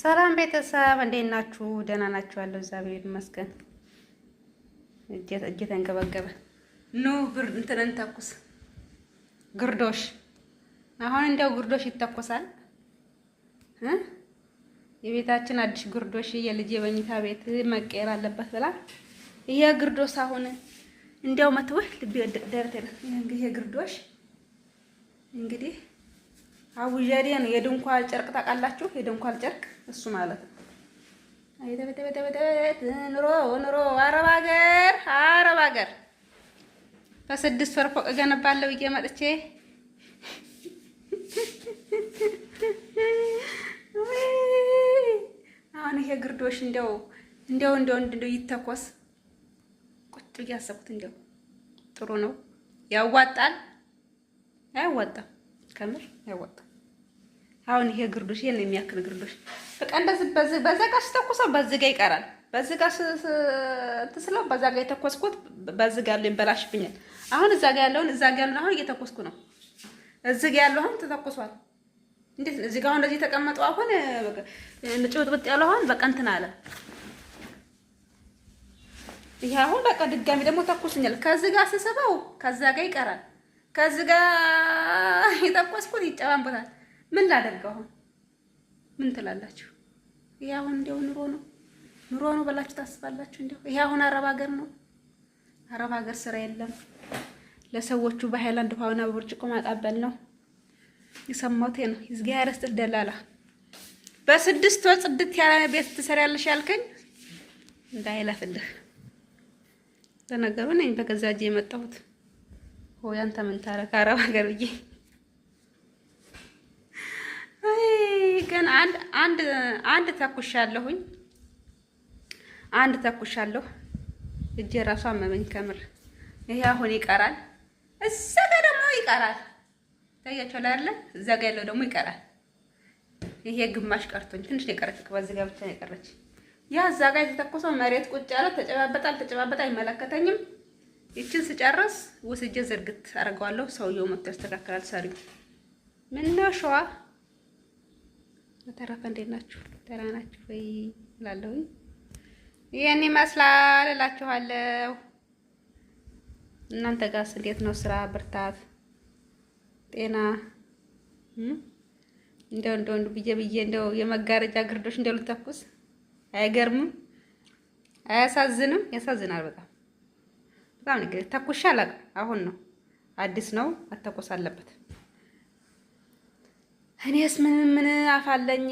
ሰላም ቤተሰብ እንዴት ናችሁ? ደህና ናችሁ? ያለው እግዚአብሔር ይመስገን። እየተንገበገበ ኑ እንትን እንተኩስ ግርዶሽ። አሁን እንደው ግርዶሽ ይተኮሳል የቤታችን አዲስ ግርዶሽ የልጄ በኝታ ቤት መቀየር አለበት ብላ ይሄ ግርዶሽ አሁን እንደው መተወህ ልብ ደረተና ይሄ ግርዶሽ እንግዲህ አቡጀዴ ነው። የድንኳን ጨርቅ ታውቃላችሁ? የድንኳን ጨርቅ እሱ ማለት ነው። ኑሮ አረብ ሀገር በ6 ወር ፎቅ እገነባለሁ ብዬ መጥቼ አሁን ይሄ ግርዶሽ እንደው ይተኮስ ቁጭ እያሰብኩት እንደው ጥሩ ነው። ያዋጣል አያዋጣም? ከምር ያዋጣል። አሁን ይሄ ግርዶሽ ይሄን የሚያክል ግርዶሽ በቃ እንደዚህ በዛ ጋር ስተኩሰው በዚህ ጋር ይቀራል። በዚህ ጋር ትስለው በዛ ጋር የተኮስኩት በዚህ ጋር ይበላሽብኛል። አሁን እዛ ጋር ያለውን አሁን እየተኮስኩ ነው። እዚህ ጋር ያለው አሁን ተተኩሷል። እንዴት እዚህ ጋር አሁን እንደዚህ ተቀመጠው አሁን በቃ ጭውጥብጥ ያለው አሁን በቃ እንትን አለ። ይሄ አሁን በቃ ድጋሚ ደግሞ ተኩስኛል። ከዚህ ጋር ስስበው ከዛ ጋር ይቀራል። ከዚህ ጋር የተኮስኩት ይጨባንበታል። ምን ላደርገው አሁን? ምን ትላላችሁ? ይሄ አሁን እንደው ኑሮ ነው ብላችሁ ታስባላችሁ? እንደው ይሄ አሁን አረብ ሀገር ነው። አረብ ሀገር ስራ የለም። ለሰዎቹ በሃይላንድ ውሃውና በብርጭቆ ማጣበል ነው። የሰማሁት ነው። ይዝጋ ያረስት ደላላ በ6 ወር ጽድት ያለ ቤት ትሰሪያለሽ ያልከኝ እንዳይለፍልህ። ለነገሩ ነኝ በገዛ እጄ የመጣሁት። ሆይ አንተ ምን ታረክ አረብ ሀገር ብዬ ግን አንድ ተኩሻለሁኝ። እጄ ራሱ አመመኝ ከምር። ይሄ አሁን ይቀራል። እዛ ጋር ደግሞ ይቀራል። ታያችኋል አይደለ? እዛ ጋር ያለው ደግሞ ይቀራል። ይሄ ግማሽ ቀርቶኝ ትንሽ ነው የቀረች። በዚህ ጋር ብቻ ነው የቀረች። ያ እዛ ጋር የተተኮሰው መሬት ቁጭ ያለ ተጨባበጣ አይመለከተኝም። ይችን ስጨርስ ወስጄ ዝርግት አደርገዋለሁ። ሰውየው መጥቶ ያስተካክላል። ሰሪው ምነው ሸዋ። በተረፈ እንዴት ናችሁ? ደህና ናችሁ ወይ እላለሁኝ። ይሄን ይመስላል እላችኋለሁ። እናንተ ጋርስ እንዴት ነው? ስራ፣ ብርታት፣ ጤና እንደው ብዬ እንደው የመጋረጃ ግርዶሽ እንደው ልተኩስ አይገርምም? አያሳዝንም? ያሳዝናል በጣም እንግዲህ ተኩሻ አላውቅም። አሁን ነው አዲስ ነው። መተኮስ አለበት። እኔስ ምን አፋለኝ?